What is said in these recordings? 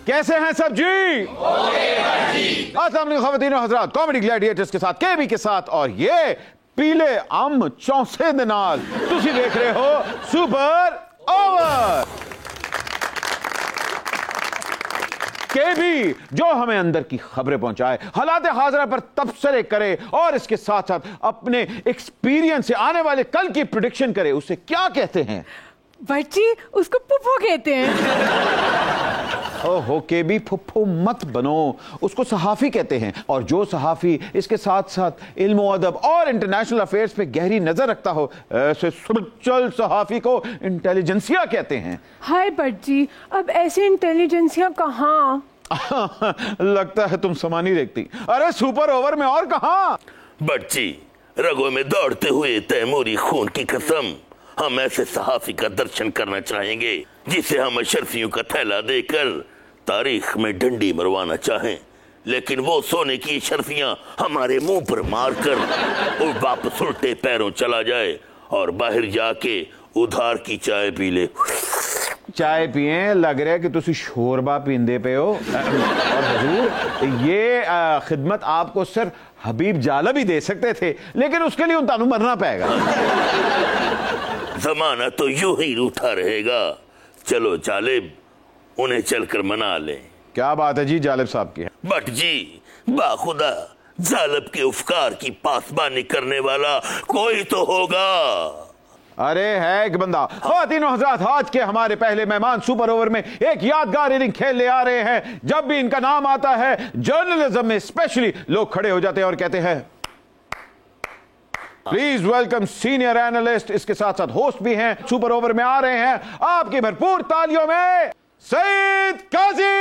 कैसे हैं सब जी? अस्सलाम वालेकुम ख़वातीन और हज़रात, कॉमेडी ग्लैडिएटर्स के साथ, केबी के साथ, और ये पीले अम चौसे दे नाल तुसी देख रहे हो सुपर ओवर। केबी जो हमें अंदर की खबरें पहुंचाए, हालात हाज़िरा पर तबसरे करे और इसके साथ साथ अपने एक्सपीरियंस से आने वाले कल की प्रेडिक्शन करे, उसे क्या कहते हैं? बच्ची, उसको पुप्पो कहते हैं। ओहो केबी, फुफ्फू मत बनो, उसको सहाफ़ी कहते हैं। और जो सहाफ़ी इसके साथ साथ इल्म अदब और इंटरनेशनल अफेयर्स पे गहरी नजर रखता हो, ऐसे सुचल सहाफ़ी को इंटेलिजेंसिया कहते हैं। हाय बच्ची, अब ऐसे इंटेलिजेंसिया कहाँ? लगता है तुम समा नहीं देखती। अरे सुपर ओवर में और कहाँ? बच्ची, रगों में दौड़ते हुए तैमूरी खून की कसम, हम ऐसे सहाफी का दर्शन करना चाहेंगे जिसे हम अशरफियों का थैला देकर तारीख में डंडी मरवाना चाहें, लेकिन वो सोने की अशरफियां हमारे मुंह पर मारकर और वापस उल्टे पैरों चला जाए और बाहर जाके उधार की चाय पी ले। चाय पिए, लग रहा है कि तुसी शोरबा पींदे पे हो। और हुजूर, ये खिदमत आपको सिर्फ हबीब जाला भी दे सकते थे, लेकिन उसके लिए उनको मरना पड़ेगा। जमाना तो यूं ही रूठा रहेगा। चलो जालिब, उन्हें चलकर मना लें। क्या बात है जी जालिब साहब की? बट जी, बाखुदा जालिब के उफकार की पासबानी करने वाला कोई तो होगा। अरे है एक बंदा। ख़वातीन और हज़रात, आज के हमारे पहले मेहमान सुपर ओवर में एक यादगार इनिंग खेल ले आ रहे हैं। जब भी इनका नाम आता है जर्नलिज्म में स्पेशली लोग खड़े हो जाते हैं और कहते हैं प्लीज वेलकम सीनियर एनालिस्ट, इसके साथ साथ होस्ट भी हैं, सुपर ओवर में आ रहे हैं आपकी भरपूर तालियों में सईद काजी।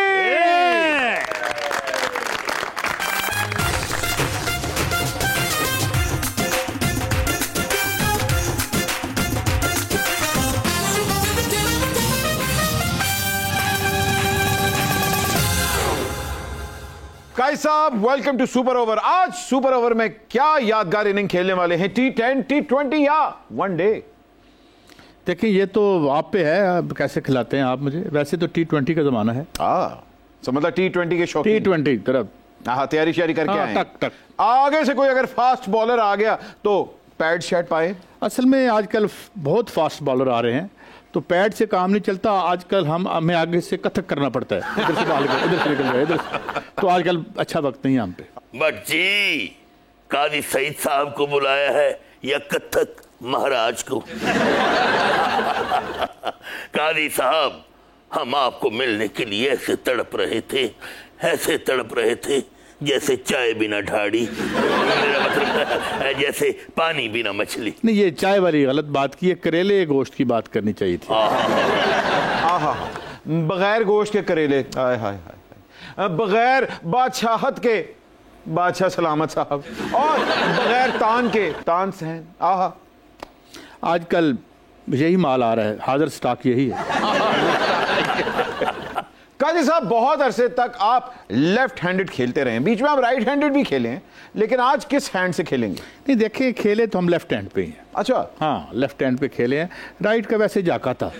काजी साहब, वेलकम टू सुपर ओवर। आज सुपर ओवर में क्या यादगार इनिंग खेलने वाले हैं? T10, T20 या वनडे? देखिए, ये तो आप पे है, आप कैसे खिलाते हैं आप मुझे। वैसे तो T20 का जमाना है। मतलब T20 के शौक। T20 तरफ तैयारी शारी करके आए। टक टक। आगे से कोई अगर फास्ट बॉलर आ गया तो पैड शर्ट पाए। असल में आजकल बहुत फास्ट बॉलर आ रहे हैं, तो पैड से काम नहीं चलता। आजकल हमें आगे से कथक करना पड़ता है, इधर से बाल इधर से निकल जाए, इधर से। तो आजकल अच्छा वक्त नहीं है हम पे। बट जी, काजी सईद साहब को बुलाया है या कथक महाराज को? काजी साहब, हम आपको मिलने के लिए ऐसे तड़प रहे थे जैसे चाय बिना ढाड़ी, मेरा मतलब जैसे पानी बिना मछली। नहीं, ये चाय वाली गलत बात की है, करेले गोश्त की बात करनी चाहिए थी। बगैर गोश्त के करेले, हाय हाय हाय, बगैर बादशाहत के बादशाह सलामत साहब, और बगैर तान के तान सहन। आजकल यही माल आ रहा है, हाजिर स्टॉक यही है। काजी साहब, बहुत अरसे तक आप लेफ्ट हैंडेड खेलते रहे, बीच में आप राइट हैंडेड भी खेले हैं, लेकिन आज किस हैंड से खेलेंगे? नहीं, देखिए, खेले तो हम लेफ्ट हैंड पे ही हैं। अच्छा, हाँ, लेफ्ट हैंड पे खेले हैं। राइट का वैसे जाका था।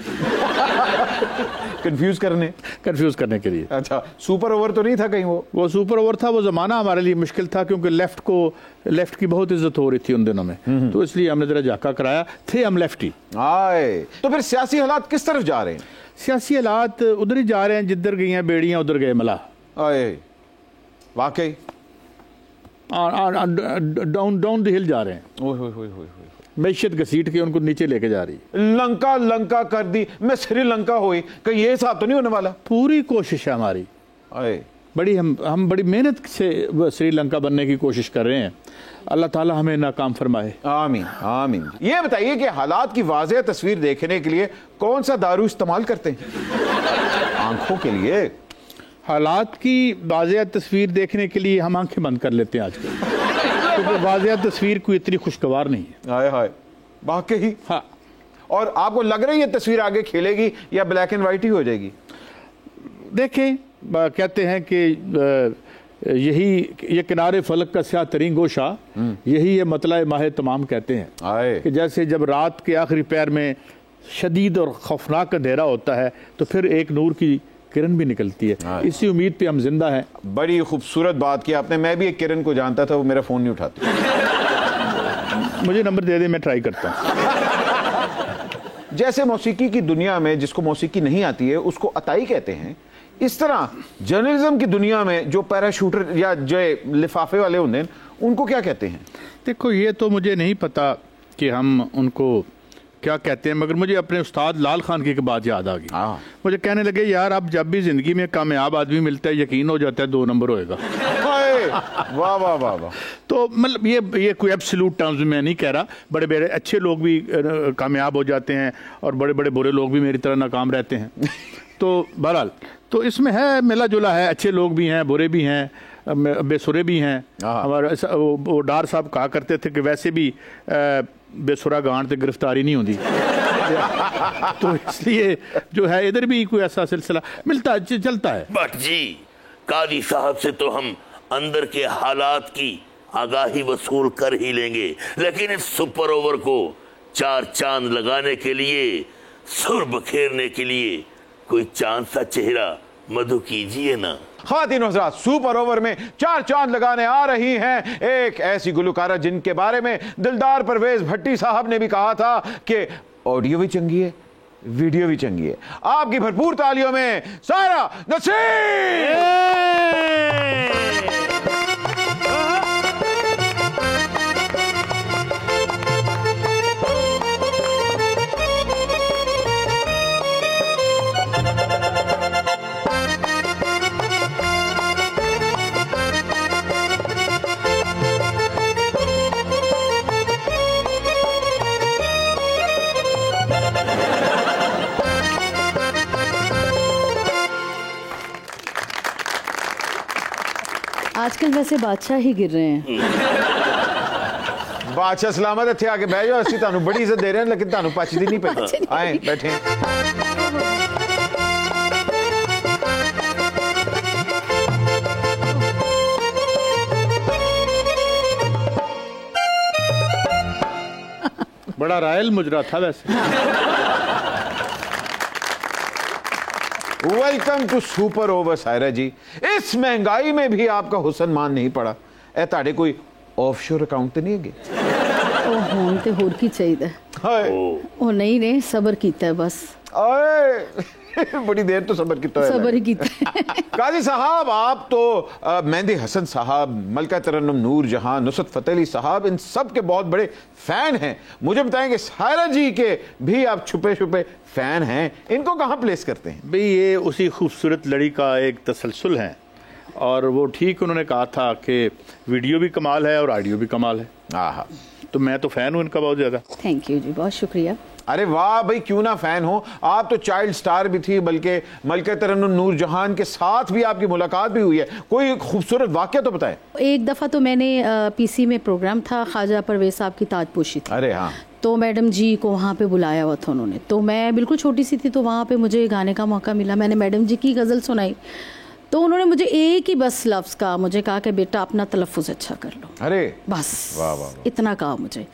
कंफ्यूज करने के लिए। अच्छा, सुपर ओवर तो नहीं था कहीं? वो सुपर ओवर था। वो जमाना हमारे लिए मुश्किल था क्योंकि लेफ्ट की बहुत इज्जत हो रही थी उन दिनों में, तो इसलिए हमने जरा जाका कराया। थे हम लेफ्टी। आए तो फिर सियासी हालात किस तरफ जा रहे हैं? सियासी हालात उधर ही जा रहे हैं जिधर गई हैं बेड़ियां उधर गए मलाह। वाकई डाउन द हिल जा रहे हैं। मैशियत घसीट के उनको नीचे लेके जा रही है। लंका कर दी, मैं श्रीलंका हुई, कहीं ये हिसाब तो नहीं होने वाला? पूरी कोशिश है हमारी, बड़ी हम बड़ी मेहनत से श्रीलंका बनने की कोशिश कर रहे हैं। अल्लाह ताला हमें नाकाम फरमाए। आमीन आमीन। ये बताइए कि हालात की वाज़ेह तस्वीर देखने के लिए कौन सा दारू इस्तेमाल करते हैं? आंखों के लिए। हालात की वाज़ेह तस्वीर देखने के लिए हम आंखें बंद कर लेते हैं आजकल, क्योंकि वाज़ेह तस्वीर कोई इतनी खुशगवार नहीं है। हाय हाय, वाकई। हाँ, और आपको लग रही है तस्वीर आगे खेलेगी या ब्लैक एंड वाइट ही हो जाएगी? देखें, कहते हैं कि ये किनारे फलक का स्याह तरीन गोशा, यही है मतला माह तमाम कहते हैं कि जैसे जब रात के आखिरी पैर में शदीद और खौफनाक अंधेरा होता है तो फिर एक नूर की किरण भी निकलती है। इसी उम्मीद पे हम जिंदा हैं। बड़ी खूबसूरत बात की आपने। मैं भी एक किरण को जानता था, वो मेरा फ़ोन नहीं उठाती। मुझे नंबर दे दे, मैं ट्राई करता हूँ। जैसे मौसीकी की दुनिया में जिसको मौसीकी नहीं आती है उसको अताई कहते हैं, इस तरह जर्नलिज्म की दुनिया में जो पैराशूटर या जो लिफाफे वाले होते हैं उनको क्या कहते हैं? देखो, ये तो मुझे नहीं पता कि हम उनको क्या कहते हैं, मगर मुझे अपने उस्ताद लाल खान की बात याद आ गई। मुझे कहने लगे, यार अब जब भी जिंदगी में कामयाब आदमी मिलता है यकीन हो जाता है 2 नंबर होएगा। वाह वाह वाह वाह। तो मतलब ये कोई एब्सोल्यूट टर्म्स में नहीं कह रहा, बड़े बड़े अच्छे लोग भी कामयाब हो जाते हैं और बड़े बड़े बुरे लोग भी मेरी तरह नाकाम रहते हैं। तो बहरहाल तो इसमें है, मिला जुला है, अच्छे लोग भी हैं, बुरे भी हैं, बेसुरे भी हैं। हमारे वो डार साहब कहा करते थे कि वैसे भी बेसुरा गांड से गिरफ्तारी नहीं होती। तो इसलिए जो है इधर भी कोई ऐसा सिलसिला मिलता चलता है। बट जी, कादी साहब से तो हम अंदर के हालात की आगाही वसूल कर ही लेंगे, लेकिन इस सुपर ओवर को 4 चांद लगाने के लिए, सुर बखेरने के लिए कोई चांद सा चेहरा मधु कीजिए ना। ख़वातीन हज़रात, सुपर ओवर में 4 चांद लगाने आ रही हैं एक ऐसी गुलकारा जिनके बारे में दिलदार परवेज भट्टी साहब ने भी कहा था कि ऑडियो भी चंगी है, वीडियो भी चंगी है। आपकी भरपूर तालियों में सायरा नसीम। आजकल वैसे बादशाह ही गिर रहे हैं। बादशाह सलामत इत्थे आके बह जाओ, असि तुहानू बड़ी इज्जत दे रहे हैं लेकिन तुहानू पचदी नहीं पई। आए बैठे। बड़ा रायल मुजरा था वैसे। Welcome to super over Saira ji. इस महंगाई में भी आपका हुसन मान नहीं पड़ा। ए ताड़े कोई ऑफशोर अकाउंट नहीं है? ओ होन ते होर की चाहिए। ओ नहीं ने सबर कीता है बस। बड़ी देर तो सबर किया है। सबर ही कीता है। काजी साहब, आप तो मेहंदी हसन साहब, मलका तरन्नुम नूर जहां, नुसरत फतेह अली साहब, इन सब के बहुत बड़े फैन हैं। मुझे बताएंगे सायरा जी के भी आप छुपे छुपे फैन हैं, इनको कहाँ प्लेस करते हैं? भाई ये उसी खूबसूरत लड़ी का एक तसलसल है और वो ठीक उन्होंने कहा था कि वीडियो भी कमाल है और ऑडियो भी कमाल है। आहा, तो मैं तो फैन हूँ इनका बहुत ज्यादा। थैंक यू जी, बहुत शुक्रिया। अरे वाह भाई, क्यों ना फैन हो। आप तो चाइल्ड स्टार भी थी, बल्कि मलका तरन्नुम नूर जहान के साथ भी आपकी मुलाकात भी हुई है। कोई खूबसूरत वाकया तो बताएं। एक दफ़ा तो मैंने पीसी में प्रोग्राम था, ख्वाजा परवेज साहब की ताजपोशी थी। अरे हाँ। तो मैडम जी को वहाँ पे बुलाया हुआ था उन्होंने, तो मैं बिल्कुल छोटी सी थी, तो वहाँ पे मुझे गाने का मौका मिला। मैंने मैडम जी की गज़ल सुनाई, तो उन्होंने मुझे एक ही बस लफ्ज़ का मुझे कहा कि बेटा अपना तलफ़ुज़ अच्छा कर लो। अरे बस वाह वाह, इतना कहा मुझे।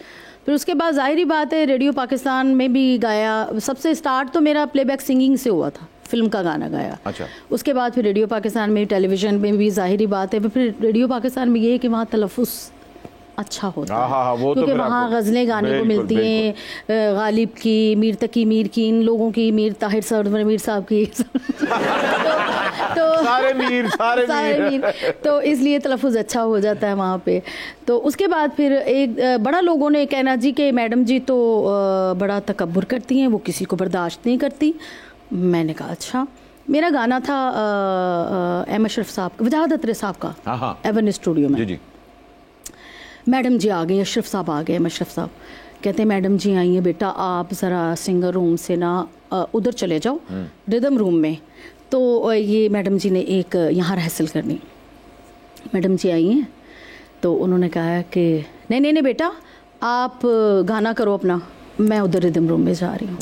फिर उसके बाद ज़ाहिर बात है रेडियो पाकिस्तान में भी गाया। सबसे स्टार्ट तो मेरा प्लेबैक सिंगिंग से हुआ था, फिल्म का गाना गाया। अच्छा। उसके बाद फिर रेडियो पाकिस्तान में, टेलीविज़न में भी ज़ाहिरी बात है। फिर रेडियो पाकिस्तान में ये है कि वहाँ तलफ़ुज़ अच्छा होता है, क्योंकि वहाँ गज़लें गाने को मिलती हैं, गालिब की, मीर तकी मीर की, इन लोगों की, मीर ताहिर सरवर मीर साहब की तो सारे मीर। तो इसलिए तलफ़ुज़ अच्छा हो जाता है वहाँ पे। तो उसके बाद फिर एक बड़ा लोगों ने कहना जी कि मैडम जी तो बड़ा तकब्बुर करती हैं, वो किसी को बर्दाश्त नहीं करती। मैंने कहा अच्छा। मेरा गाना था एम अशरफ साहब, वजाहत अत्रे साहब का, एवन स्टूडियो में। जी। मैडम जी आ गई, अशरफ साहब आ गए। अशरफ साहब कहते हैं मैडम जी आई हैं, बेटा आप ज़रा सिंगर रूम से ना उधर चले जाओ रिदम रूम में। तो ये मैडम जी ने एक यहाँ रिहर्सल करनी। मैडम जी आई हैं तो उन्होंने कहा कि नहीं नहीं नहीं बेटा आप गाना करो अपना, मैं उधर रिदम रूम में जा रही हूँ।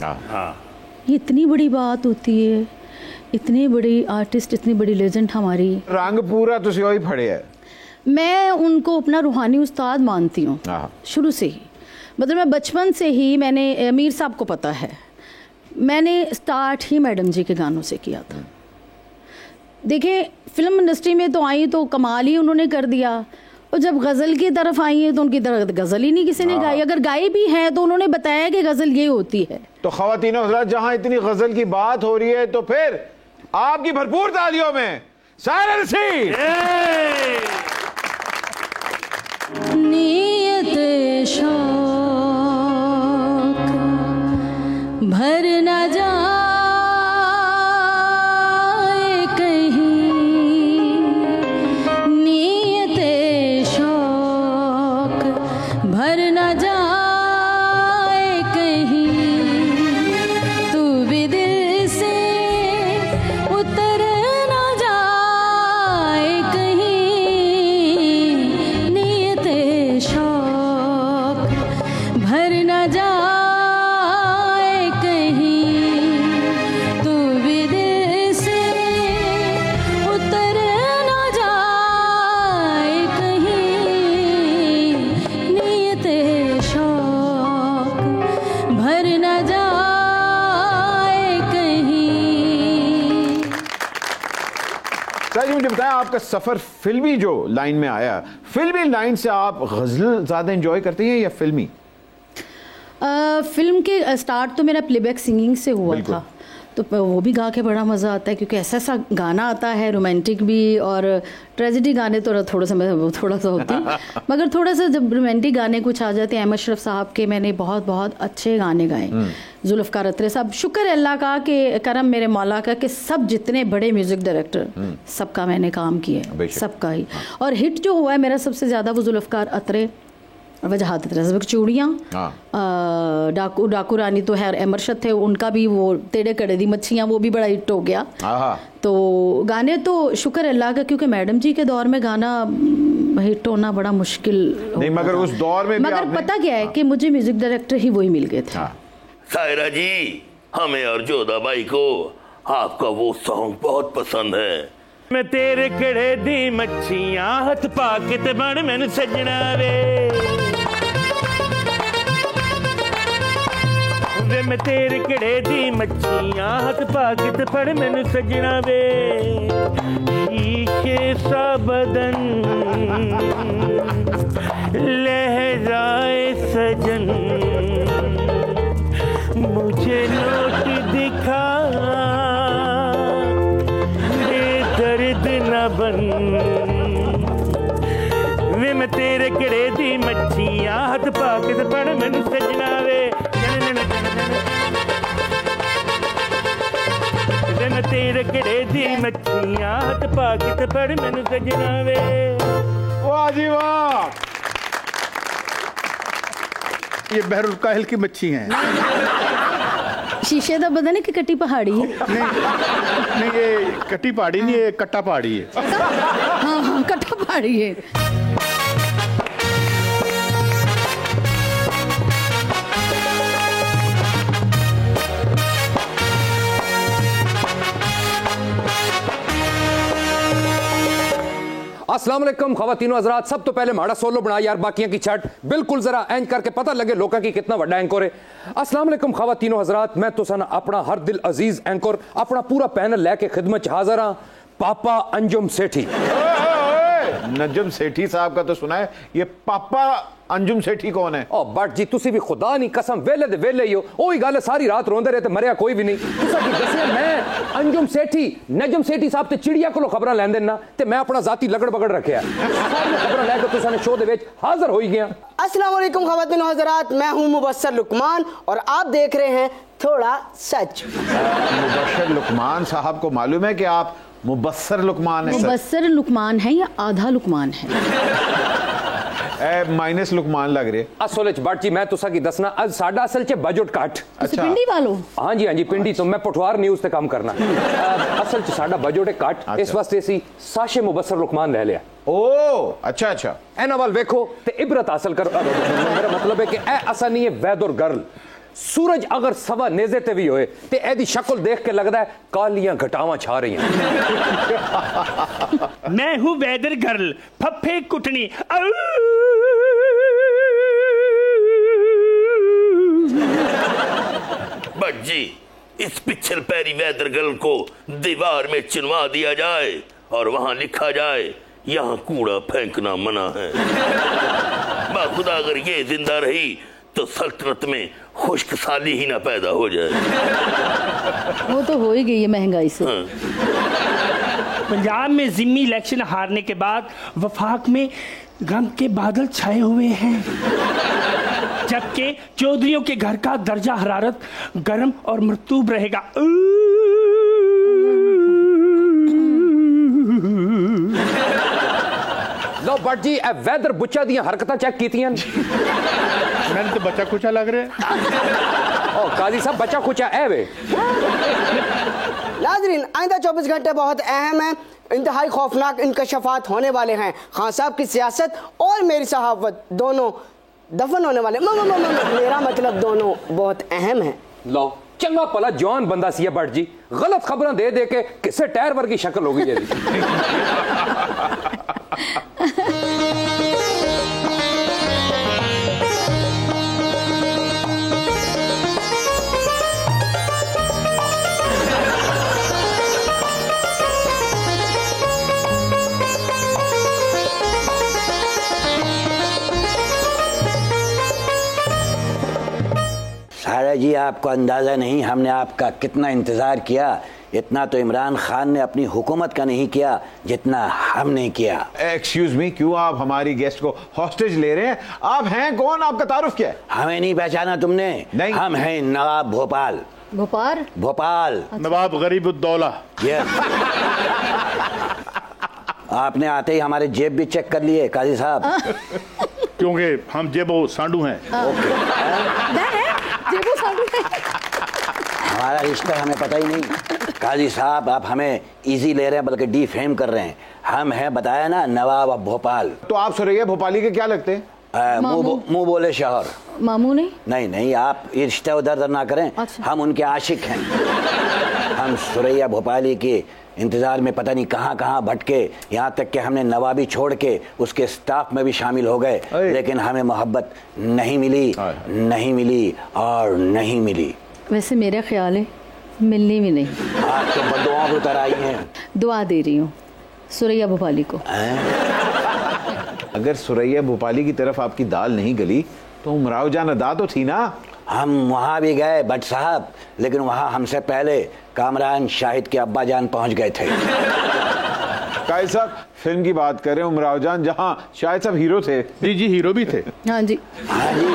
ये इतनी बड़ी बात होती है, इतनी बड़ी आर्टिस्ट, इतनी बड़ी लेजेंड हमारी। रंग पूरा तुसी वही फड़े है। मैं उनको अपना रूहानी उस्ताद मानती हूँ शुरू से ही। मतलब मैं बचपन से ही, मैंने मीर साहब को पता है, मैंने स्टार्ट ही मैडम जी के गानों से किया था। देखिए फिल्म इंडस्ट्री में तो आई तो कमाल ही उन्होंने कर दिया, और जब गज़ल की तरफ आई है तो उनकी तरफ गज़ल ही नहीं किसी ने गाई, अगर गाई भी है तो उन्होंने बताया कि गज़ल ये होती है। तो ख़वातीन हज़रात, जहां इतनी गज़ल की बात हो रही है तो फिर आपकी भरपूर तालियों में सायरा रशीद। नीयत शौक भर न जाए कहीं, नीयत शौक भर न जाए कहीं, तू भी दिल से उतर न जाए कहीं, नीयत शौक भर न जाए कहीं, तू भी दिल से उतर न जाए कहीं, नीयत शौक भर न जाए कहीं। सर मुझे बताएं, आपका सफर फिल्मी जो लाइन में आया, फिल्मी लाइन से आप गजल ज्यादा एंजॉय करते हैं या फिल्मी? फिल्म के स्टार्ट तो मेरा प्लेबैक सिंगिंग से हुआ था, तो वो भी गा के बड़ा मज़ा आता है, क्योंकि ऐसा ऐसा गाना आता है रोमांटिक भी, और ट्रेजेडी गाने तो थोड़ा सा होती मगर थोड़ा सा जब रोमांटिक गाने कुछ आ जाते हैं, अहमद अशरफ साहब के मैंने बहुत बहुत अच्छे गाने गाए, जुल्फ़कार अत्रे साहब, शुक्र अल्लाह का कि करम मेरे मौला का कि सब जितने बड़े म्यूज़िक डायरेक्टर सबका मैंने काम किया, सबका ही। और हिट जो हुआ है मेरा सबसे ज़्यादा वो जुल्फ़कार अत्रे, वजहात चूड़ियाँ, डाकू रानी तो है, अमरशद थे, उनका भी वो टेढ़े कड़े दी मच्छियाँ, वो भी बड़ा हिट हो गया। तो गाने तो शुक्र अल्लाह का, क्योंकि मैडम जी के दौर में गाना हिट होना बड़ा मुश्किल नहीं, मगर उस दौर में मगर पता क्या है कि मुझे म्यूजिक डायरेक्टर ही वही मिल गए थे। सायरा जी, हमें और जोधा बाई को आपका वो सॉन्ग बहुत पसंद है। मैं तेरे कड़े दी मच्छियां हथ पाके ते बन मैनू सजना वे मैं तेरे कड़े दी मच्छियां हथ पाके ते बन मैनू सजना वे, शीशे सा बदन लहराए सजन, मुझे नोट दिखा दर्द न बन, वे मैं तेरे कड़े दी मच्छियां हथ पाके ते बन मैनू सजना वे, वे मैं तेरे कड़े दी मच्छियां हथ पाके ते बन मैनू सजना वे। वाह जी वाह, ये बहरुल काहिल की मच्छी हैं। शीशे का बदन है कि कट्टी पहाड़ी है? नहीं ये कट्टी पहाड़ी नहीं, ये कट्टा पहाड़ी है। हाँ हाँ कट्टा पहाड़ी है। अस्सलाम वालेकुम ख़वातीनो हज़रात, सब तो पहले माड़ा सोलो बना यार, बाकियां की छट बिल्कुल जरा एंज करके पता लगे लोगों की कितना बड़ा एंकर है। अस्सलाम वालेकुम ख़वातीनो हज़रात, मैं तो सन अपना हर दिल अजीज एंकर अपना पूरा पैनल लेके खिदमत हाजिर हाँ। पापा अंजुम सेठी। नजम सेठी साहब का तो सुना है, ये पापा अंजुम सेठी कौन है? ओ बट जी तुसी भी खुदा नहीं कसम वेले दे वेले ही हो, ओही गल सारी रात रोंदे रहे ते मरिया कोई भी नहीं। तुसा की दसिया मैं अंजुम सेठी नजम सेठी साहब ते चिड़िया कोलों खबरां लैंदे ना, ते मैं अपना जाती लगड़ बगड़ रखिया सारी खबरां लेके तुसा ने शो दे विच हाजिर होई गया। अस्सलाम वालेकुम ख़वातीन हज़रात, मैं हूं मुबस्सर लुकमान और आप देख रहे हैं थोड़ा सच। मुबस्सर लुकमान साहब को मालूम है कि आप मुबस्सर लुकमान है? मुबस्सर लुकमान है या आधा लुकमान है? माइनस लुकमान लग रहे। असल च बट जी मैं तुसा की दसना अज साडा असल च बजट कट। अच्छा पिंडी वालों? हाँ जी पिंडी तो मैं पठवार न्यूज़ ते काम करना। असल च साडा बजट है कट, इस वास्ते सी साशे मुबस्सर लुकमान ले लिया। ओ अच्छा अच्छा, एना वाल देखो ते इबरत हासिल करो। मेरा मतलब है कि ए असा नहीं है वैद और गर्ल, सूरज अगर सवा नेजे ते भी होए ते एदी शक्ल देख के लगदा है कालियां घटावां छा रही हैं। मैं हूं वेदर गर्ल, फफे कुटनी। बट जी इस पिछल पैरी वैदरगल को दीवार में चिनवा दिया जाए और वहां लिखा जाए यहाँ कूड़ा फेंकना मना है। बाखुदा अगर ये जिंदा रही तो सल्तनत में खुश्क साली ही ना पैदा हो जाए। वो तो हो ही गई है महंगाई से। पंजाब में जिम्मी इलेक्शन हारने के बाद वफाक में गम के बादल छाए हुए हैं, जबकि चौधरियों के घर का दर्जा हरारत गर्म और मरतूब रहेगा। लो भट्ट जी वैदर बुच्चा दी हरकतां चेक कीतियां? मैंने तो बच्चा कुचा लग रहा है। ओ काजी साहब बच्चा कुचा है वे। नाज़रीन, आइंदा 24 घंटे बहुत अहम है। इंतहाई खौफनाक इंकशाफात होने वाले हैं। खान साहब की सियासत और मेरी सहावत दोनों दफन होने वाले। मेरा मतलब दोनों बहुत अहम है। लो चंगा भला जवान बंदा सी भट्ट जी, गलत खबर दे दे के किसे टायर वर्गी शक्ल हो गई है। सारा जी, आपको अंदाज़ा नहीं हमने आपका कितना इंतज़ार किया। इतना तो इमरान खान ने अपनी हुकूमत का नहीं किया जितना हमने किया। एक्सक्यूज मी, क्यों आप हमारी गेस्ट को हॉस्टेज ले रहे हैं? आप हैं कौन? आपका तारुफ क्या है? हमें नहीं पहचाना तुमने? नहीं। हम हैं नवाब भोपाल। भोपाल नवाब गरीबुद्दौला। आपने आते ही हमारे जेब भी चेक कर लिए काजी साहब। क्योंकि हम जेबो सांडू हैं। हमारा रिश्ता हमें पता ही नहीं। काजी साहब आप हमें इजी ले रहे हैं बल्कि डिफेम कर रहे हैं। हम हैं बताया ना नवाब अब भोपाल। तो आप सुरैया भोपाली के क्या लगते हैं? मुंह बोले शहर। मामू नहीं नहीं, आप ये रिश्ता उधर ना करें। अच्छा। हम उनके आशिक हैं। हम सुरैया भोपाली के इंतजार में पता नहीं कहाँ कहाँ भटके, यहाँ तक कि हमने नवाबी छोड़ के उसके स्टाफ में भी शामिल हो गए, लेकिन हमें मोहब्बत नहीं मिली, नहीं मिली और नहीं मिली। वैसे मेरा ख्याल है मिलनी भी नहीं। आज तो बदुआओं पर उतर आई हैं। दुआ दे रही हूँ सुरैया भोपाली को। अगर सुरैया भोपाली की तरफ आपकी दाल नहीं गली तो उमराव जान अदा तो थी ना। हम वहाँ भी गए भट्ट साहब, लेकिन वहाँ हमसे पहले कामरान शाहिद के अब्बा जान पहुँच गए थे। कायद साहब फिल्म की बात कर रहे हैं उमराव जान, जहाँ शाहिद साहब हीरो थे। जी जी हीरो भी थे। हाँ जी हाँ जी।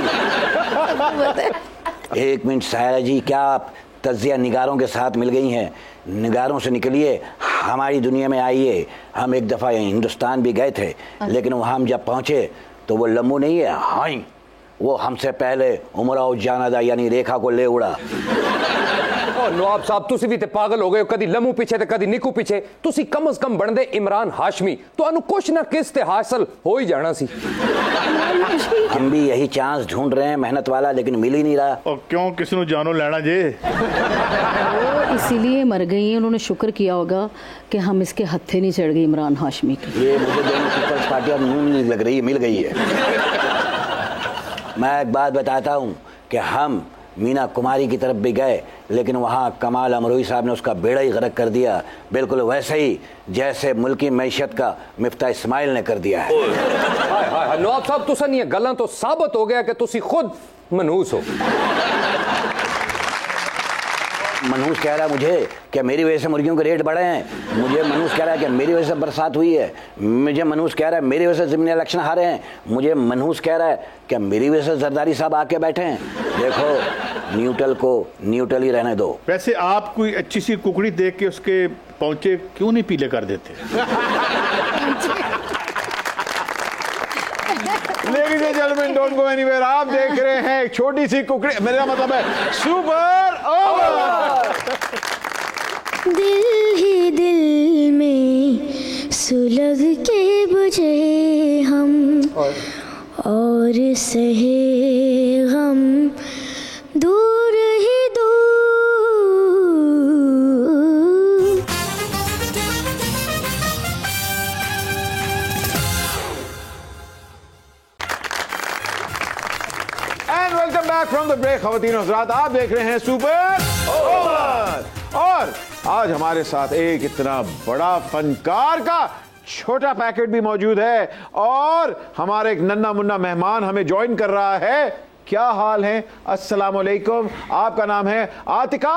एक मिनट सायरा जी, क्या आप तजिया निगारों के साथ मिल गई हैं? निगारों से निकलिए, हमारी दुनिया में आइए। हम एक दफ़ा हिंदुस्तान भी गए थे, लेकिन वहाँ हम जब पहुँचे तो वो लम्बू नहीं है, हाँ वो हमसे पहले उमराव जानादा यानी रेखा को ले उड़ा। नवाब साहब तुसी भी ते पागल हो गए हो, कदी लम्मू पीछे ते कदी निकू पीछे। तुसी कम अज कम बनदे इमरान हाशमी, तो अनु कुछ ना किस ते हासिल हो ही जाना सी। हम भी यही चांस ढूंढ रहे हैं मेहनत वाला, लेकिन मिल ही नहीं रहा। और क्यों किसी ने जानो लेना जे? इसीलिए मर गई हैं। उन्होंने शुक्र किया होगा कि हम इसके हत्थे नहीं चढ़ गए इमरान हाशमी की। ये मुझे दोनों पीपल्स पार्टी में लग रही है, मिल गई है। मैं एक बात बताता हूँ कि हम मीना कुमारी की तरफ भी गए, लेकिन वहाँ कमाल अमरोही साहब ने उसका बेड़ा ही गर्क कर दिया, बिल्कुल वैसे ही जैसे मुल्की मैशत का मिफ्ता इस्माइल ने कर दिया है। नवाब साहब तुसन ये गल्लां तो साबित हो गया कि तुसी खुद मनहूस हो। मनहूस कह रहा है मुझे कि मेरी वजह से मुर्गियों के रेट बढ़े हैं। मुझे मनहूस कह रहा है कि मेरी वजह से बरसात हुई है। मुझे मनहूस कह रहा है मेरी वजह से ज़िमनी इलेक्शन हारे हैं। मुझे मनहूस कह रहा है कि मेरी वजह से जरदारी साहब आके बैठे हैं। देखो न्यूट्रल को न्यूट्रल ही रहने दो। वैसे आप कोई अच्छी सी कुकड़ी देख के उसके पहुंचे क्यों नहीं पीले कर देते? Ladies and gentlemen, don't go anywhere. आप देख रहे हैं एक छोटी सी कुकड़ी, मेरा मतलब है सुपर ओवर। दिल ही दिल में सुलग के बुझे हम और सहे गम दूर ही दूर। And welcome back from the break. खवातीन हज़रात, आप देख रहे हैं सुपर ओवर। और आज हमारे साथ एक इतना बड़ा फनकार का छोटा पैकेट भी मौजूद है और हमारा एक नन्ना मुन्ना मेहमान हमें ज्वाइन कर रहा है। क्या हाल है? अस्सलाम वालेकुम। आपका नाम है आतिका?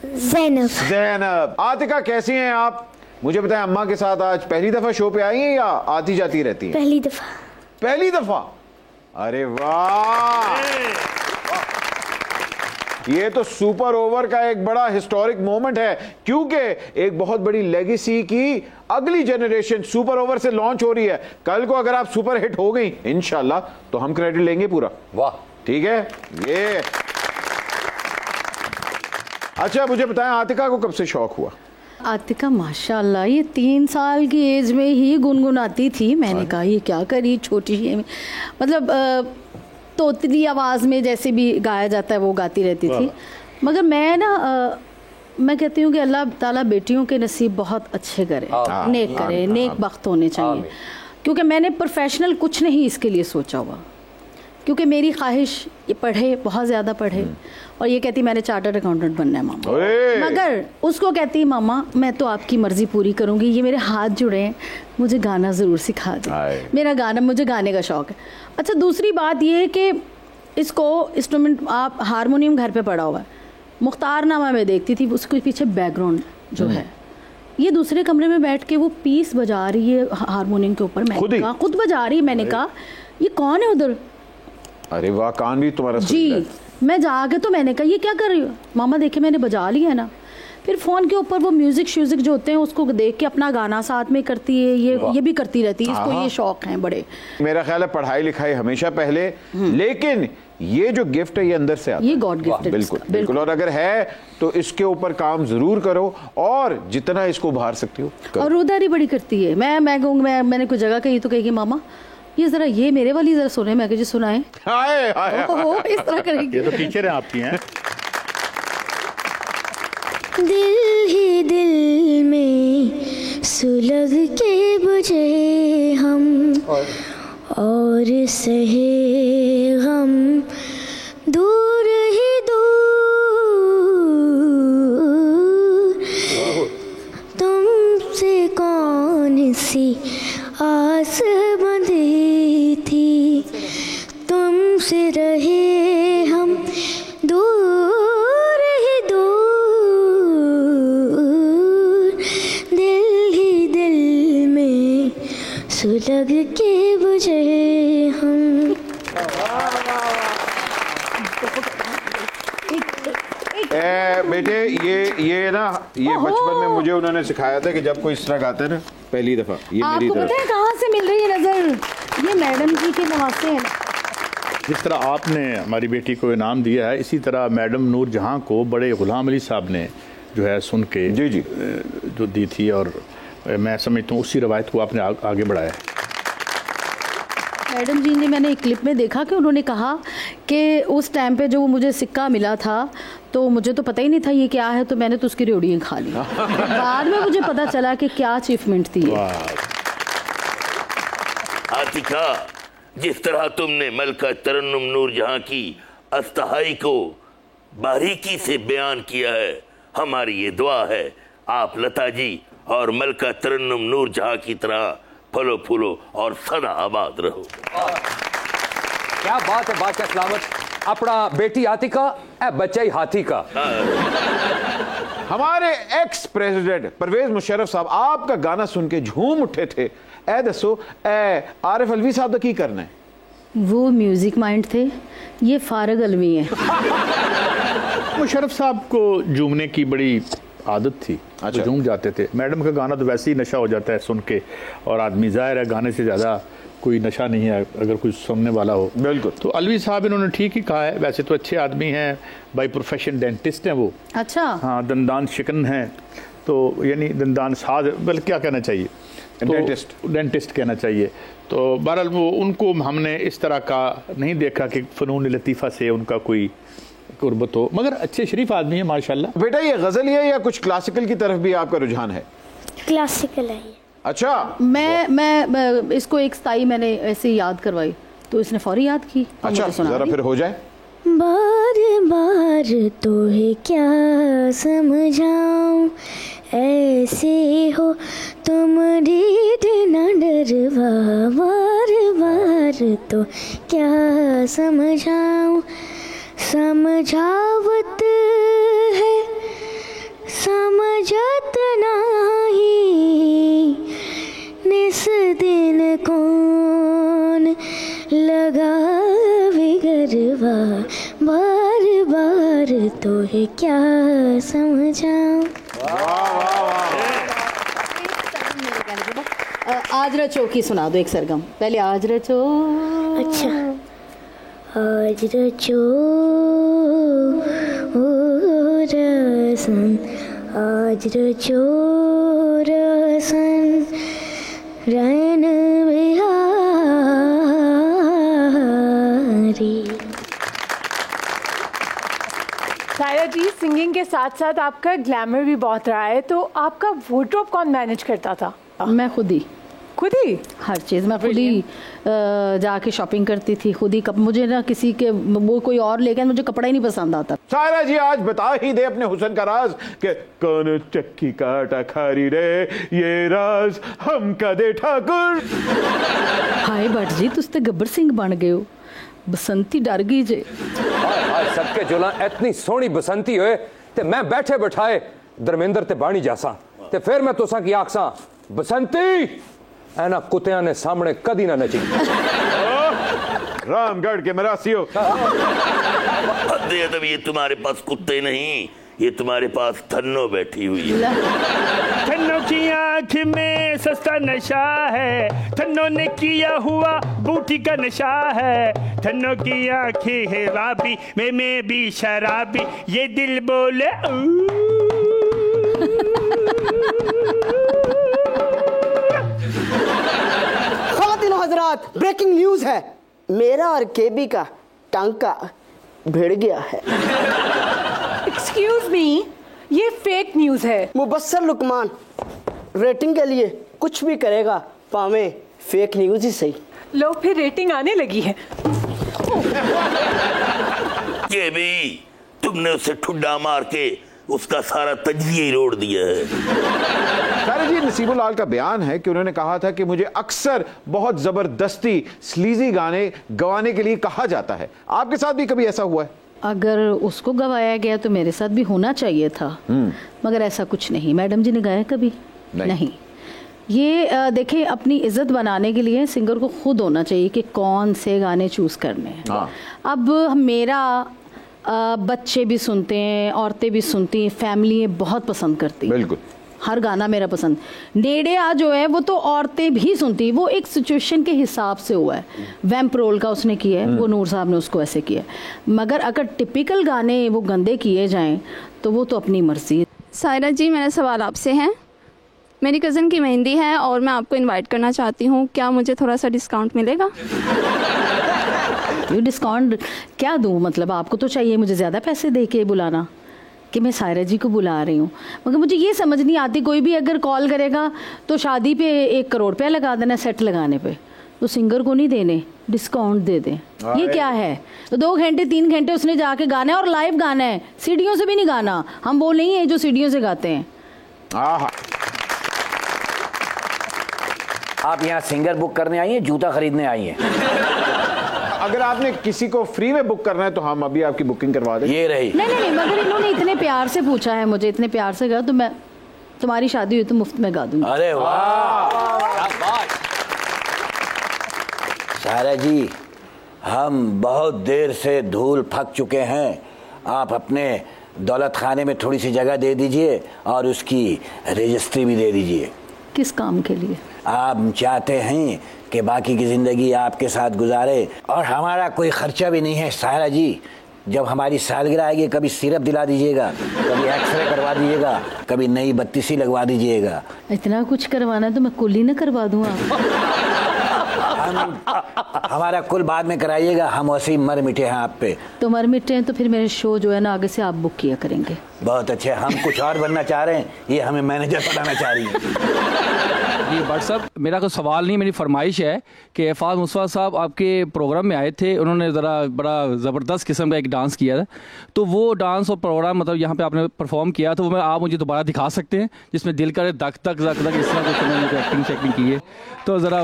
ज़ैनब। आतिका कैसी हैं आप? मुझे बताएं, अम्मा के साथ आज पहली दफा शो पे आई हैं या आती जाती रहती हैं? पहली दफा। पहली दफा? अरे वाह, ये तो सुपर ओवर का एक बड़ा हिस्टोरिक मोमेंट है, क्योंकि एक बहुत बड़ी लेगेसी की अगली जनरेशन सुपर ओवर से लॉन्च हो रही है। कल को अगर आप सुपर हिट हो गई इंशाल्लाह तो हम क्रेडिट लेंगे पूरा। वाह, ठीक है। ये अच्छा, मुझे बताएं, आतिका को कब से शौक हुआ? आतिका माशाल्लाह ये 3 साल की एज में ही गुनगुनाती थी। मैंने कहा ये क्या करी, छोटी सी मतलब तोतली आवाज़ में जैसे भी गाया जाता है वो गाती रहती थी। मगर मैं ना मैं कहती हूँ कि अल्लाह ताला बेटियों के नसीब बहुत अच्छे करे, नेक करे, नेक बख्त होने चाहिए। क्योंकि मैंने प्रोफेशनल कुछ नहीं इसके लिए सोचा हुआ, क्योंकि मेरी ख्वाहिश ये पढ़े, बहुत ज़्यादा पढ़े, और ये कहती मैंने चार्टर्ड अकाउंटेंट बनना है मामा। मगर उसको कहती मामा मैं तो आपकी मर्ज़ी पूरी करूँगी, ये मेरे हाथ जुड़े हैं, मुझे गाना ज़रूर सिखा दे, मेरा गाना, मुझे गाने का शौक़ है। अच्छा, दूसरी बात ये है कि इसको इंस्ट्रूमेंट आप हारमोनियम घर पे पड़ा हुआ है, मुख्तारनामा में देखती थी उसके पीछे बैकग्राउंड जो है, ये दूसरे कमरे में बैठ के वो पीस बजा रही है हारमोनियम के ऊपर। मैंने कहा खुद बजा रही है। मैंने कहा ये कौन है उधर? अरे वाह, कान भी तुम्हारा जी। मैं जाके तो मैंने कहा ये क्या कर रही हो? मामा देखे मैंने बजा लिया है ना। फिर फ़ोन के ऊपर वो म्यूजिक श्यूजिक जो होते हैं उसको देख के अपना गाना साथ में करती है, ये भी करती रहती है, इसको ये शौक है बड़े। मेरा ख्याल है पढ़ाई लिखाई हमेशा पहले, लेकिन ये जो गिफ्ट है ये अंदर से आता है, ये गॉड गिफ्ट है। बिल्कुल बिल्कुल। और अगर है तो इसके ऊपर काम जरूर करो और जितना इसको उभार सकती हो करो। और रोदारी बड़ी करती है। मैं कहूँगी, मैंने कोई जगह कही तो कहेगी मामा ये जरा ये मेरे वाली जरा सुने। मैं जी सुनाए, इस तरह करेगी। ये तो टीचर है आपकी हैं। दिल ही दिल में सुलग के बुझे हम और सहे गम दूर ही दूर, तुमसे कौन सी आस बंधी थी, तुमसे रहे हम दूर ही दूर, दिल ही दिल में सुलग के बुझे हम। बेटे ये ना ये बचपन में मुझे उन्होंने सिखाया था कि जब कोई इस तरह गाता है ना पहली दफा, ये मेरी आपको पता है कहाँ से मिल रही है नजर? ये मैडम जी के नवासे हैं। जिस तरह आपने हमारी बेटी को इनाम दिया है, इसी तरह मैडम नूर जहां को बड़े गुलाम अली साहब ने जो है सुन के जी जो दी थी, और मैं समझता हूँ उसी रवायत को आपने आगे बढ़ाया। मैडम जी ने, मैंने एक क्लिप में देखा कि उन्होंने कहा कि उस टाइम पे जो मुझे सिक्का मिला था तो मुझे तो पता ही नहीं था ये क्या है, तो मैंने तो उसकी रेवड़ियाँ खा ली। बाद में मुझे पता चला कि क्या अचीवमेंट थी। आतिका, जिस तरह तुमने मलका तरन्नुम नूर जहां की अस्तहाई को बारीकी से बयान किया है, हमारी ये दुआ है आप लता जी और मलका तरन्नुम नूर जहां की तरह फलो फूलो और सदा आबाद रहो। क्या बात है, बादशाह सलामत। अपना बेटी आतिका ए बच्चा ही हाथी का। हमारे एक्स प्रेसिडेंट परवेज मुशर्रफ साहब आपका गाना सुन के झूम उठे थे। ए दसो आरिफ अलवी साहब का की करना है? वो म्यूजिक माइंड थे, ये फारग अलवी है। मुशर्रफ साहब को झूमने की बड़ी आदत थी। अच्छा। झूम जाते थे। मैडम का गाना तो वैसे ही नशा हो जाता है सुन के, और आदमी जाहिर है गाने से ज़्यादा कोई नशा नहीं है अगर कोई सुनने वाला हो। बिल्कुल। तो अलवी साहब इन्होंने ठीक ही कहा है, वैसे तो अच्छे आदमी हैं, बाई प्रोफेशन डेंटिस्ट हैं वो। अच्छा। हाँ, दंदान शिकन हैं, तो यानी दंदान साज, बल्कि क्या कहना चाहिए, डेंटिस्ट कहना चाहिए। तो बहरहाल वो उनको हमने इस तरह का नहीं देखा कि फ़नून लतीफ़ा से उनका कोई कुर्बत हो, मगर अच्छे शरीफ आदमी है माशाल्लाह। बेटा ये गजल है या कुछ क्लासिकल की तरफ भी आपका रुझान है? क्लासिकल है। अच्छा। मैं इसको एक स्थाई मैंने ऐसे याद करवाई तो इसने फौरी याद की। अच्छा, जरा फिर हो जाए। बार बार तो है क्या समझाऊं, ऐसे हो तुम ढीठ न डरवा, बार बार तो क्या समझाऊं, समझावत है समझत नाही, निस दिन कौन लगावे गरबा, बार बार तो है क्या समझाऊं। आज रचो की सुना दो एक सरगम, पहले आज रचो। अच्छा, आज रचो ओ रसन, आज रचो रसन रैन बिहारी। सायरा जी, सिंगिंग के साथ साथ आपका ग्लैमर भी बहुत रहा है, तो आपका वार्डरोब कौन मैनेज करता था? मैं खुद ही हर चीज़ मैं खुद ही जाके शॉपिंग करती थी, खुद ही मुझे ना किसी के वो कोई और लेकर मुझे कपड़ा ही नहीं पसंद आता। सायरा जी आज बता ही दे अपने हुस्न का राज कि कौन चक्की काटा खारी रे, ये राज हम कदे ठाकुर। हाय भट्ट जी, तुस ते गब्बर सिंह बन गए हो, बसंती डर गई जे। हाय सबके जोला इतनी सोहनी बसंती होए ते मैं बैठे बैठाए धर्मेंद्र ते बाणी जासा ते फिर मैं तुसा की आखसा बसंती ऐना कुत्तियां ने सामने कदी ना नची। रामगढ़ के मरासियो, अदब ये तुम्हारे पास कुत्ते नहीं, ये तुम्हारे पास धन्नो बैठी हुई है। धन्नो की आँख में सस्ता नशा है, धन्नो ने किया हुआ बूटी का नशा है, धन्नो की आँखें है राबी, मैं भी शराबी, ये दिल बोले हजरात, ब्रेकिंग न्यूज है, मेरा और केबी का टांका भिड़ गया है। एक्सक्यूज मी, ये फेक न्यूज है। मुबस्सर लुकमान रेटिंग के लिए कुछ भी करेगा, पावे फेक न्यूज ही सही। लो फिर रेटिंग आने लगी है। ये भी तुमने उसे ठुड्डा मार के उसका सारा तजजिया ही रोड़ दिया है। सारे जी, नसीबुल्लाह का बयान है कि उन्होंने कहा था कि मुझे अक्सर बहुत जबरदस्ती स्लीजी गाने गवाने के लिए कहा जाता है। आपके साथ भी कभी ऐसा हुआ है? अगर उसको गवाया गया तो मेरे साथ भी होना चाहिए था, मगर ऐसा कुछ नहीं। मैडम जी ने गाया कभी नहीं। ये देखिए, अपनी इज्जत बनाने के लिए सिंगर को खुद होना चाहिए कि कौन से गाने चूज करने हैं। अब मेरा बच्चे भी सुनते हैं, औरतें भी सुनती हैं, फैमिली बहुत पसंद करती है, बिल्कुल हर गाना मेरा पसंद। नेड़े आ जो है वो तो औरतें भी सुनती, वो एक सिचुएशन के हिसाब से हुआ है। वैम्प रोल का उसने किया है, वो नूर साहब ने उसको ऐसे किया है, मगर अगर टिपिकल गाने वो गंदे किए जाएं तो वो तो अपनी मर्जी है। सायरा जी, मेरा सवाल आपसे है, मेरी कज़न की मेहंदी है और मैं आपको इनवाइट करना चाहती हूँ, क्या मुझे थोड़ा सा डिस्काउंट मिलेगा? ये डिस्काउंट क्या दूँ, मतलब आपको तो चाहिए मुझे ज़्यादा पैसे दे के बुलाना कि मैं सायरा जी को बुला रही हूँ, मगर मुझे ये समझ नहीं आती, कोई भी अगर कॉल करेगा तो शादी पे 1 करोड़ रुपया लगा देना सेट लगाने पे, तो सिंगर को नहीं देने, डिस्काउंट दे दें। ये क्या है? तो 2 घंटे 3 घंटे उसने जाके गाना है, और लाइव गाना है, सीडियों से भी नहीं गाना। हम वो नहीं है जो सीडियों से गाते हैं। आप यहाँ सिंगर बुक करने आई हैं, जूता खरीदने आई हैं? अगर आपने किसी को फ्री में बुक करना है तो हम अभी आपकी बुकिंग करवा दें। ये रही। नहीं, मगर इन्होंने इतने प्यार से पूछा है मुझे, इतने प्यार से कहा, तो मैं तुम्हारी शादी हुई तो मुफ्त में गा दूंगी। अरे वाह, सायरा जी, हम बहुत देर से धूल फक चुके हैं, आप अपने दौलत खाने में थोड़ी सी जगह दे दीजिए और उसकी रजिस्ट्री भी दे दीजिए। किस काम के लिए? आप चाहते हैं कि बाकी की ज़िंदगी आपके साथ गुजारे और हमारा कोई खर्चा भी नहीं है। सायरा जी, जब हमारी सालगिरह आएगी कभी सिरप दिला दीजिएगा, कभी एक्सरे करवा दीजिएगा, कभी नई बत्तीसी लगवा दीजिएगा। इतना कुछ करवाना है तो मैं कुल ही न करवा दूँ। हमारा कुल बाद में कराइएगा, हम वैसे मर मिटे हैं आप पे। तो मर मिटे हैं तो फिर मेरे शो जो है ना आगे से आप बुक किया करेंगे। बहुत अच्छे, हम कुछ और बनना चाह रहे हैं, ये हमें मैनेजर बनाना चाह रही है। जी भट्ट साहब, मेरा कोई सवाल नहीं, मेरी फरमाइश है कि फाद मुस्तफा साहब आपके प्रोग्राम में आए थे, उन्होंने ज़रा बड़ा ज़बरदस्त किस्म का एक डांस किया था, तो वो डांस और प्रोग्राम मतलब यहाँ पे आपने परफॉर्म किया, तो वो आप मुझे दोबारा दिखा सकते हैं जिसमें दिल करे धक धक धक धक इस तरह कुछ उन्होंने एक्टिंग शेक्टिंग की है, तो ज़रा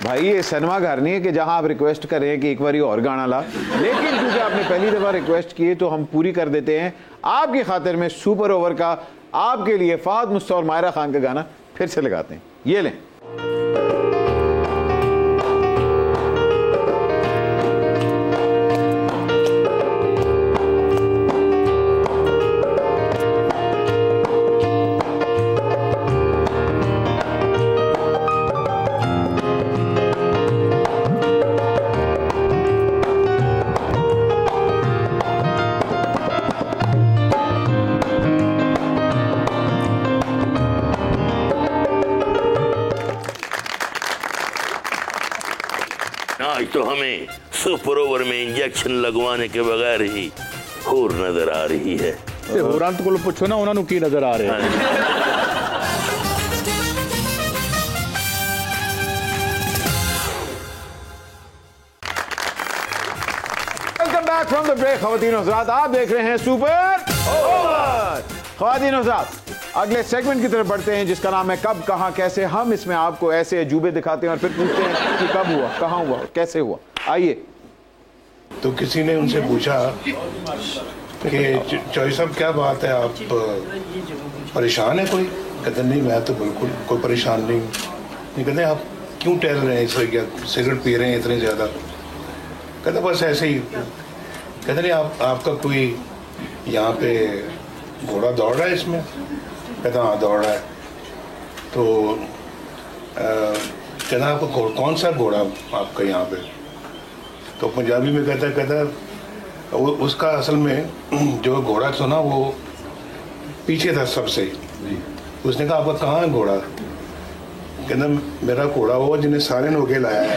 भाई ये सिनेमा घर नहीं है कि जहां आप रिक्वेस्ट करें कि एक बारी और गाना ला, लेकिन क्योंकि आपने पहली दफा रिक्वेस्ट की तो हम पूरी कर देते हैं। आपकी खातिर में सुपर ओवर का आपके लिए फहद मुस्तफा और मायरा खान का गाना फिर से लगाते हैं, ये लें। आज तो हमें सुपर ओवर में इंजेक्शन लगवाने के बगैर ही होर नजर आ रही है। होरां तो पूछो ना उन्होंने की नजर आ रहे हैं। Welcome back from the break. ख़वातीन और हज़रात, आप देख रहे हैं सुपर ओवर। ख़वातीन और हज़रात, अगले सेगमेंट की तरफ बढ़ते हैं जिसका नाम है कब कहां कैसे। हम इसमें आपको ऐसे अजूबे दिखाते हैं और फिर पूछते हैं कि कब हुआ, कहां हुआ, कैसे हुआ। आइए। तो किसी ने उनसे पूछा कि चौधरी साहब क्या बात है, आप परेशान है कोई? कहते नहीं मैं तो बिल्कुल कोई परेशान नहीं। कहते आप क्यों टहल रहे हैं, इस क्या सिगरेट पी रहे हैं इतने ज़्यादा? कहते बस ऐसे ही। कहते नहीं आपका कोई यहाँ पे घोड़ा दौड़ रहा है इसमें? कहता हाँ दौड़ रहा है। तो कहता आपका कौन सा घोड़ा आपका यहाँ पे? तो पंजाबी में कहता उसका असल में जो घोड़ा था ना वो पीछे था सबसे। उसने कहा आपका कहाँ है घोड़ा? कहता मेरा घोड़ा वो जिन्हें सारे नोके लाया है।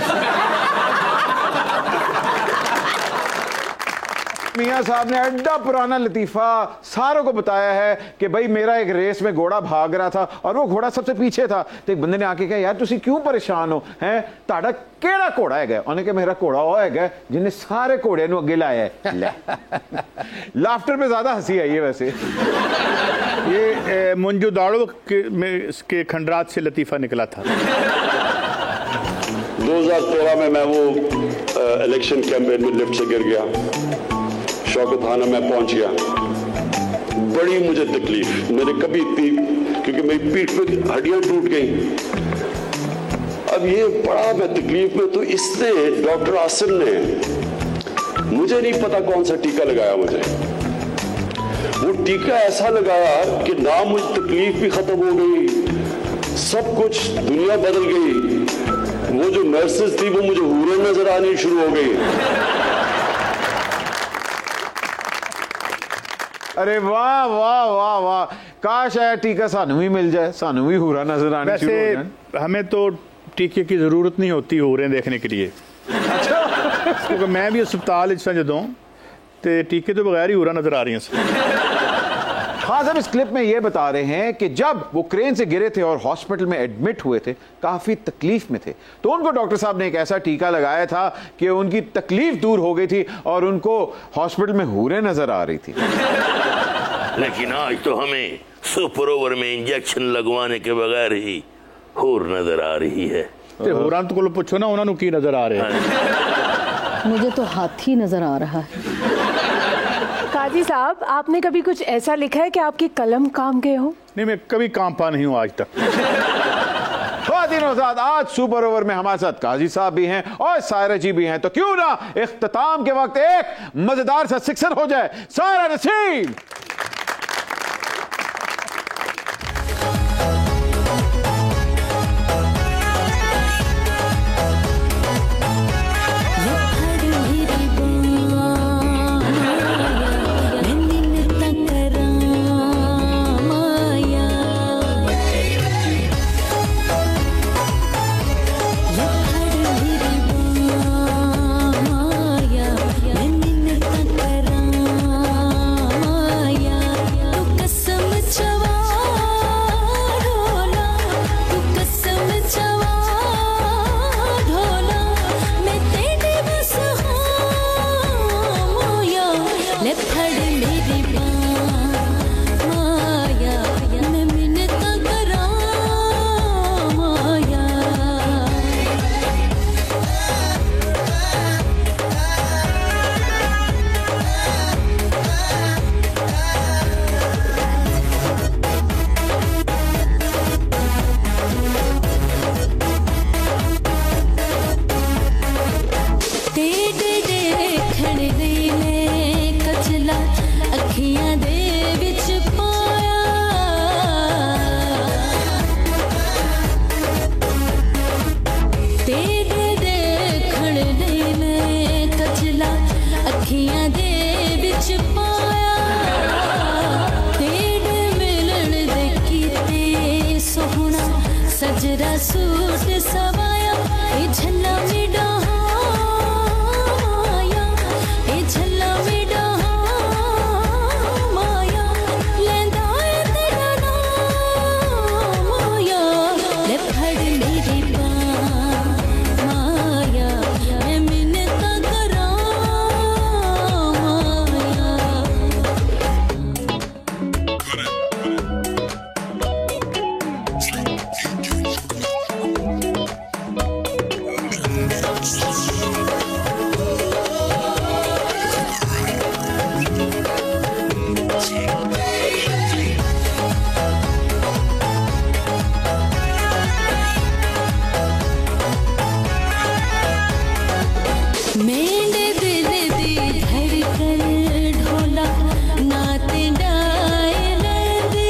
मियां साहब ने एड्डा पुराना लतीफा सारों को बताया है कि भाई मेरा एक रेस में घोड़ा भाग रहा था और वो घोड़ा सबसे पीछे था। तो एक बंदे ने आके कहा यार तुसी क्यों परेशान हो, हैं ताड़ा केड़ा घोड़ा है? उन्होंने कहा मेरा घोड़ा वो है जिन्हें सारे घोड़े नु अगे लाया है। लाफ्टर पे ज्यादा हंसी आई है वैसे। ये मुंजू दाड़ो के खंडरात से लतीफा निकला था। 2013 में मैं वो इलेक्शन कैंपेन में लिफ्ट से गिर गया, शौकत थाना में पहुंच गया। बड़ी मुझे तकलीफ, मैंने कभी क्योंकि मेरी पीठ पे हड्डियां टूट गई। अब ये बड़ा मैं तकलीफ में, तो इसने डॉक्टर आसिम ने मुझे नहीं पता कौन सा टीका लगाया मुझे। वो टीका ऐसा लगाया कि ना मुझे तकलीफ भी खत्म हो गई, सब कुछ दुनिया बदल गई। वो जो नर्सेस थी वो मुझे हूरें नजर आनी शुरू हो गई। अरे वाह वाह वाह वाह, काश आया टीका सानू भी मिल जाए, सानू भी हूरा नजर आने शुरू हो जाए। हमें तो टीके की जरूरत नहीं होती हूरें देखने के लिए। अच्छा। क्योंकि मैं भी अस्पताल जदों ते टीके तो बगैर ही हूरा नजर आ रही हैं। हाँ साहब, इस क्लिप में ये बता रहे हैं कि जब वो क्रेन से गिरे थे और हॉस्पिटल में एडमिट हुए थे, काफी तकलीफ में थे, तो उनको डॉक्टर साहब ने एक ऐसा टीका लगाया था कि उनकी तकलीफ दूर हो गई थी और उनको हॉस्पिटल में हूरें नजर आ रही थी। लेकिन आज तो हमें सुपर ओवर में इंजेक्शन लगवाने के बगैर ही हूर नजर आ रही है। होरां तो पूछो ना उन्होंने की नजर आ रहे हैं। मुझे तो हाथी नजर आ रहा है। काजी साहब, आपने कभी कुछ ऐसा लिखा है कि आपकी कलम काम गए हो? नहीं, मैं कभी काम पा नहीं हूं आज तक। आज सुपर ओवर में हमारे साथ काजी साहब भी हैं और सायरा जी भी हैं, तो क्यों ना इख्तिताम के वक्त एक मजेदार सा सिक्सर हो जाए। सायरा नसीब। साजरा सूट सवाया ए झल्ला में डहा माया ए झल्ला में डहा माया लेंदा ए तेरा नाम माया ले फड़ मेरी बांह माया मैं मिन्नत करा माया मेरे दिल दी धड़कन ढोला नाते डायल दे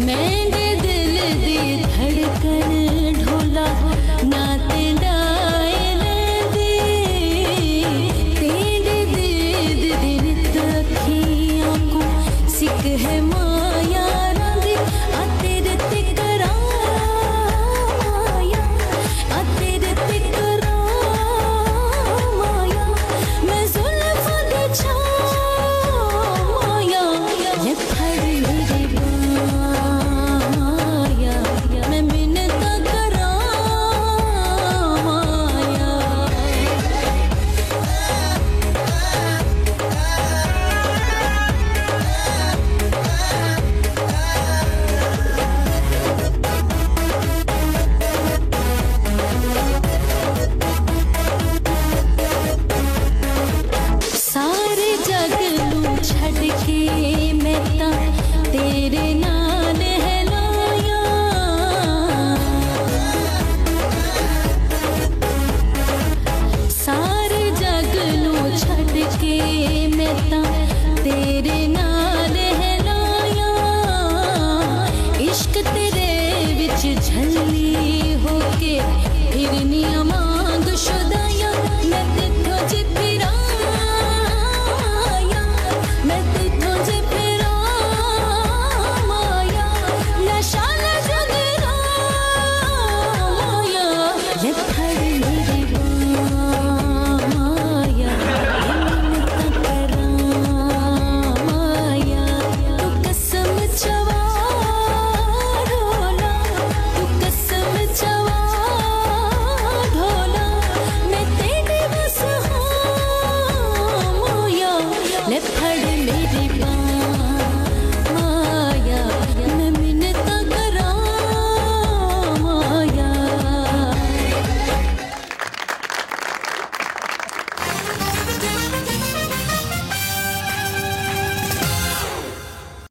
मेरे दिल दी धड़कन ढोला नाते डायल दे तेरे दीद दिन तखियां को सिक है माया रंग आ तेरे ते करा माया आ तेरे ते करा माया मैं जुल्फां दे छा माया ये फड़ मेरी बांह माया मैं मिन्नत करा माया सारे जग नू छड़ के मैं तां तेरे नाल है लाया सारे जग नू छड़ के मैं तां